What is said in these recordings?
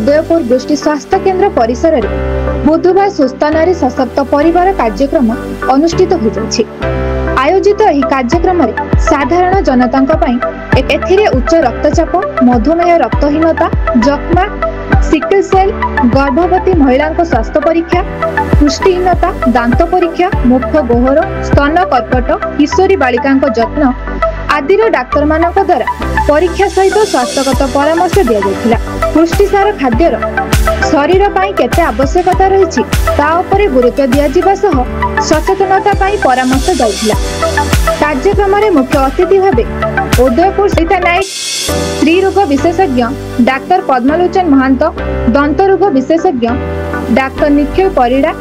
उदयपुर दृष्टि स्वास्थ्य केन्द्र परिसर में बुधवार सुस्थ नारी सशक्त परिवार कार्यक्रम अनुष्ठित हो जाछि। आयोजित यह कार्यक्रम में साधारण जनता एथिरे उच्च रक्तचाप, मधुमेह, रक्तहीनता, जक्मा, सिकल सेल, गर्भवती महिला स्वास्थ्य परीक्षा, पुष्टिहीनता, दांत परीक्षा, मुख गोहर, स्तन कर्कट, किशोरी बालिका जत्न आदि डाक्तर मान द्वारा परीक्षा सहित स्वास्थ्यगत परामर्श दि जाइथिला। पुष्टिसार खाद्यर शरीर पाई केते आवश्यकता रही गुरुत्व दिया सचेतनता परामर्श जाइथिला। कार्यक्रम में मुख्य अतिथि भावे उदयपुर स्थित नायक स्त्री रोग विशेषज्ञ डाक्तर पद्मलोचन महांत, दंत रोग विशेषज्ञ डाक्तर निखिल परिड़ा,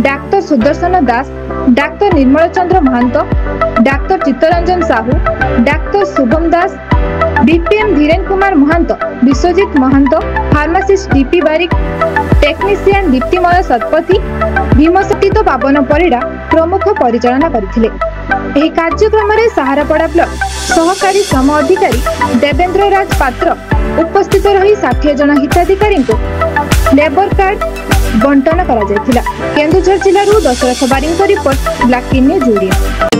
डाक्तर सुदर्शन दास, डाक्तर निर्मल चंद्र महांत, डाक्तर चित्तरंजन साहू, डाक्तर Subham Das, BPM Dhiren Kumar Mohanta, Biswajit Mohanta, pharmacist DP Barik, technician Diptimaya Satapathy, Bhimshakti तो पावन परिड़ा प्रमुख परिचालना करथिले। एही कार्यक्रम में सहारापड़ा ब्लॉक सहकारी श्रम अधिकारी देवेंद्र राज पात्र उपस्थित रही 60 जन हिताधिकारी को लेबर कार्ड बंटन करा जायथिला। केन्दुझर जिल्लारू दशरथ बारिंग रिपोर्ट, ब्लैक न्यूज ओडिया।